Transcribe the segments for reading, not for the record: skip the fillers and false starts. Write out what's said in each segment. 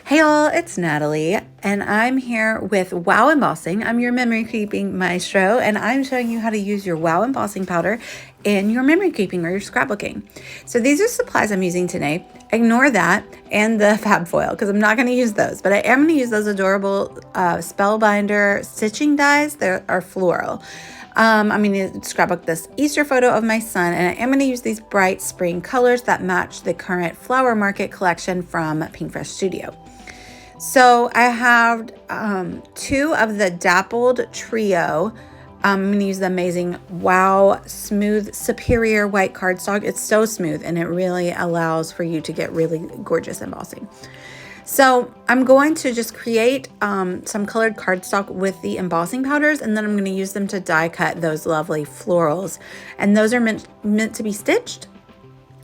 Hey all, it's Natalie, and I'm here with Wow Embossing. I'm your memory keeping maestro, and I'm showing you how to use your Wow Embossing powder in your memory keeping or your scrapbooking. So these are supplies I'm using today. Ignore that and the fab foil because I'm not going to use those, but I am going to use those adorable Spellbinder stitching dies. They are floral. I'm going to scrapbook this Easter photo of my son, and I am going to use these bright spring colors that match the current Flower Market collection from Pink Fresh Studio. So I have two of the Dappled Trio. I'm going to use the amazing Wow Smooth Superior White cardstock. It's so smooth and it really allows for you to get really gorgeous embossing. So I'm going to just create some colored cardstock with the embossing powders, and then I'm going to use them to die cut those lovely florals. And those are meant to be stitched.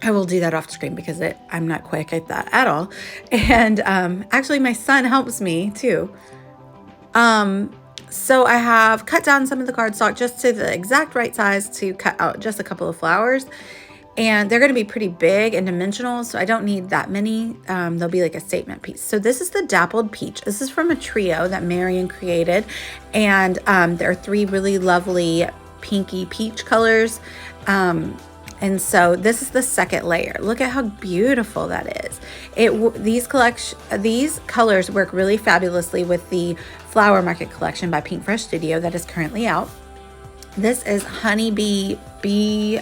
I will do that off screen because I'm not quick at that at all. And actually my son helps me too. So I have cut down some of the cardstock just to the exact right size to cut out just a couple of flowers. And they're going to be pretty big and dimensional, so I don't need that many. They'll be like a statement piece. So this is the Dappled Peach. This is from a trio that Marion created. And there are three really lovely pinky peach colors. And so this is the second layer. Look at how beautiful that is. These colors work really fabulously with the Flower Market collection by Pink Fresh Studio that is currently out. This is Honeybee Bee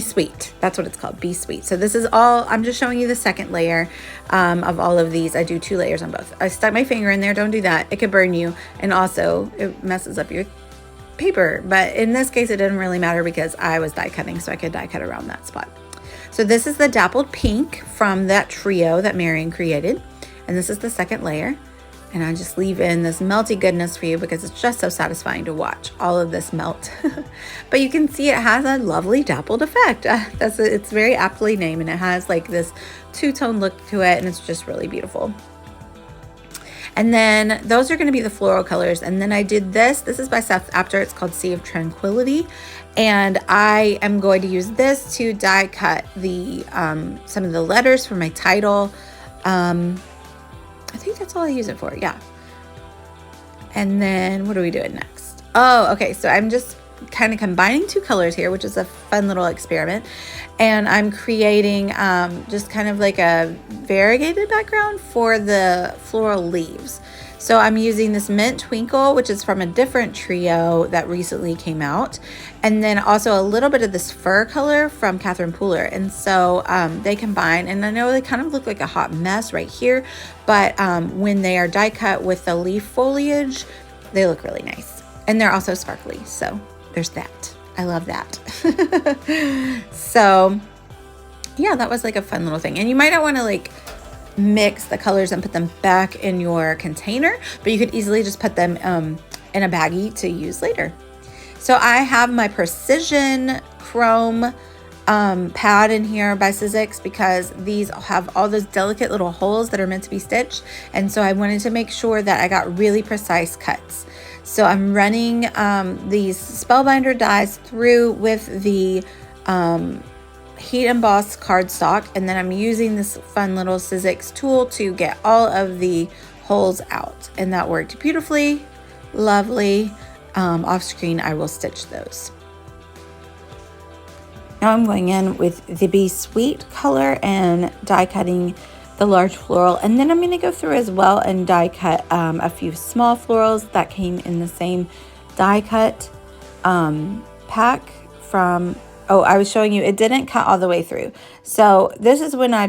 Sweet. That's what it's called, Bee Sweet. So this is all, I'm just showing you the second layer of all of these. I do 2 layers on both. I stuck my finger in there. Don't do that. It could burn you. And also it messes up your paper. But in this case, it didn't really matter because I was die cutting, so I could die cut around that spot. So this is the Dappled Pink from that trio that Marion created. And this is the second layer. And I just leave in this melty goodness for you because it's just so satisfying to watch all of this melt. But you can see it has a lovely dappled effect. It's very aptly named, and it has like this two-tone look to it, and it's just really beautiful. And then those are going to be the floral colors. And then I did this. This is by Seth Apter. It's called Sea of Tranquility. And I am going to use this to die cut the some of the letters for my title. I think that's all I use it for, yeah. And then what are we doing next? Oh, okay, so I'm just kind of combining 2 colors here, which is a fun little experiment. And I'm creating just kind of like a variegated background for the floral leaves. So I'm using this Mint Twinkle, which is from a different trio that recently came out. And then also a little bit of this fur color from Catherine Pooler. And so they combine, and I know they kind of look like a hot mess right here, but when they are die cut with the leaf foliage, they look really nice. And they're also sparkly, so there's that. I love that. So yeah, that was like a fun little thing. And you might not want to like mix the colors and put them back in your container, but you could easily just put them in a baggie to use later. So I have my Precision Chrome pad in here by Sizzix because these have all those delicate little holes that are meant to be stitched, and so I wanted to make sure that I got really precise cuts. So I'm running these Spellbinder dies through with the heat embossed cardstock, and then I'm using this fun little Sizzix tool to get all of the holes out, and that worked beautifully. Lovely. Off screen I will stitch those. Now I'm going in with the Bee Sweet color and die cutting the large floral, and then I'm going to go through as well and die cut a few small florals that came in the same die cut pack from, oh, I was showing you it didn't cut all the way through. So this is when I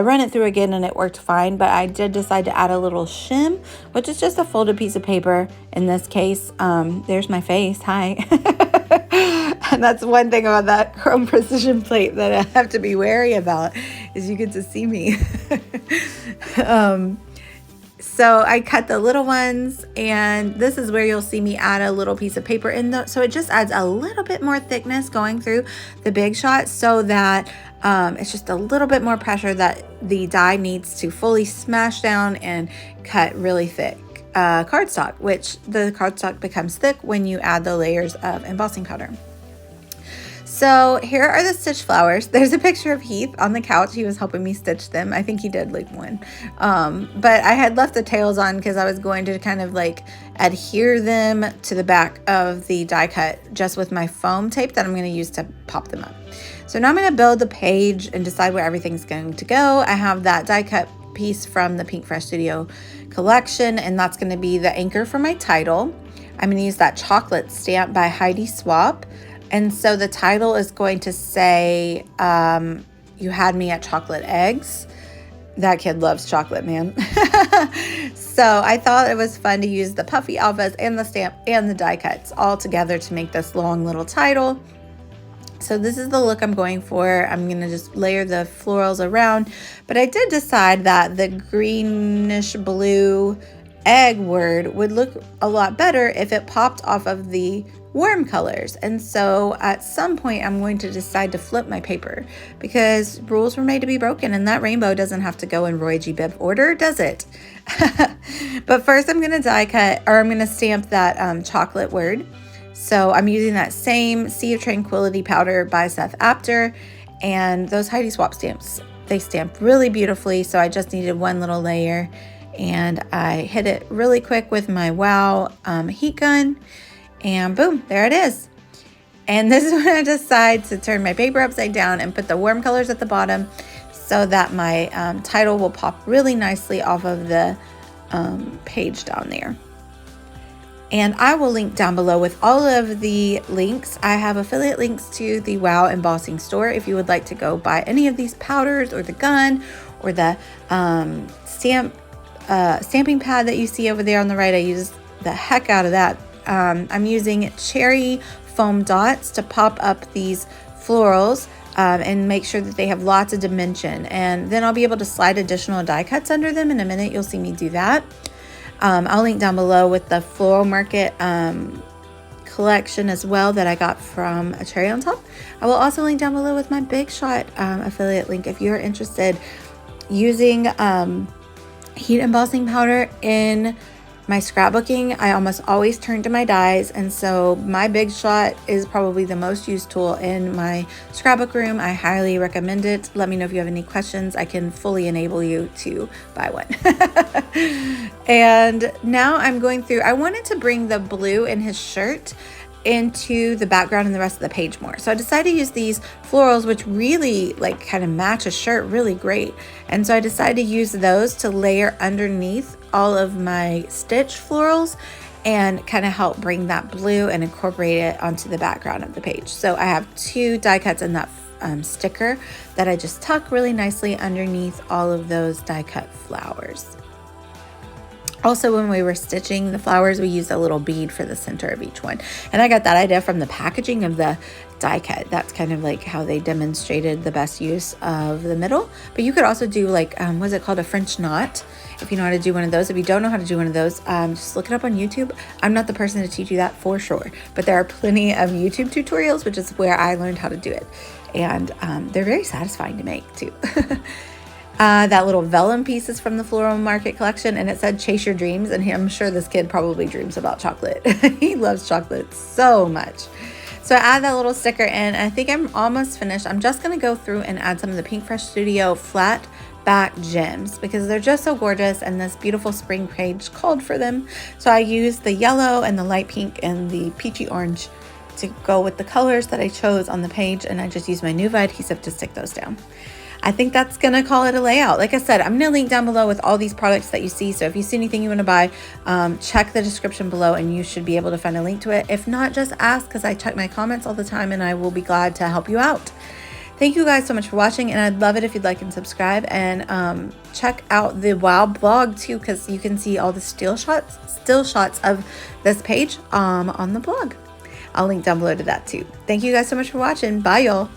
run it through again and it worked fine, but I did decide to add a little shim, which is just a folded piece of paper in this case. There's my face, hi. And that's one thing about that chrome precision plate that I have to be wary about, is you get to see me. So I cut the little ones, and this is where you'll see me add a little piece of paper in so it just adds a little bit more thickness going through the big shot, so that it's just a little bit more pressure that the die needs to fully smash down and cut really thick cardstock, which the cardstock becomes thick when you add the layers of embossing powder. So here are the stitch flowers. There's a picture of Heath on the couch. He was helping me stitch them. I think he did like one. But I had left the tails on because I was going to kind of like adhere them to the back of the die cut just with my foam tape that I'm going to use to pop them up. So now I'm going to build the page and decide where everything's going to go. I have that die cut piece from the Pink Fresh Studio collection, and that's going to be the anchor for my title. I'm going to use that chocolate stamp by Heidi Swap. And so the title is going to say, you had me at chocolate eggs. That kid loves chocolate, man. So I thought it was fun to use the puffy alphas and the stamp and the die cuts all together to make this long little title. So this is the look I'm going for. I'm going to just layer the florals around. But I did decide that the greenish blue egg word would look a lot better if it popped off of the warm colors. And so at some point I'm going to decide to flip my paper because rules were made to be broken, and that rainbow doesn't have to go in Roy G. Biv order, does it? But first I'm going to die cut, or I'm going to stamp that chocolate word. So I'm using that same Sea of Tranquility powder by Seth Apter, and those Heidi Swap stamps, they stamp really beautifully. So I just needed one little layer, and I hit it really quick with my Wow heat gun, and boom, there it is. And this is when I decide to turn my paper upside down and put the warm colors at the bottom so that my title will pop really nicely off of the page down there. And I will link down below with all of the links. I have affiliate links to the Wow Embossing store if you would like to go buy any of these powders or the gun or the stamping pad that you see over there on the right. I use the heck out of that. I'm using cherry foam dots to pop up these florals and make sure that they have lots of dimension. And then I'll be able to slide additional die cuts under them in a minute. You'll see me do that. I'll link down below with the Floral Market collection as well that I got from A Cherry on Top. I will also link down below with my Big Shot affiliate link if you're interested using heat embossing powder in my scrapbooking. I almost always turn to my dies, and so my Big Shot is probably the most used tool in my scrapbook room. I highly recommend it. Let me know if you have any questions. I can fully enable you to buy one. And now I'm going through, I wanted to bring the blue in his shirt into the background and the rest of the page more. So I decided to use these florals, which really like kind of match a shirt really great. And so I decided to use those to layer underneath all of my stitch florals and kind of help bring that blue and incorporate it onto the background of the page. So I have 2 die cuts in that sticker that I just tuck really nicely underneath all of those die cut flowers. Also, when we were stitching the flowers, we used a little bead for the center of each one. And I got that idea from the packaging of the die cut. That's kind of like how they demonstrated the best use of the middle. But you could also do like, what's it called? A French knot, if you know how to do one of those. If you don't know how to do one of those, just look it up on YouTube. I'm not the person to teach you that for sure, but there are plenty of YouTube tutorials, which is where I learned how to do it. And they're very satisfying to make too. That little vellum piece is from the Floral Market collection, and it said chase your dreams, and I'm sure this kid probably dreams about chocolate. He loves chocolate so much. So I add that little sticker in. I think I'm almost finished. I'm just going to go through and add some of the Pink Fresh Studio flat back gems because they're just so gorgeous, and this beautiful spring page called for them. So I used the yellow and the light pink and the peachy orange to go with the colors that I chose on the page, and I just used my Nuva adhesive to stick those down. I think that's going to call it a layout. Like I said, I'm going to link down below with all these products that you see. So if you see anything you want to buy, check the description below and you should be able to find a link to it. If not, just ask because I check my comments all the time and I will be glad to help you out. Thank you guys so much for watching, and I'd love it if you'd like and subscribe, and check out the Wow blog too because you can see all the still shots of this page on the blog. I'll link down below to that too. Thank you guys so much for watching. Bye y'all.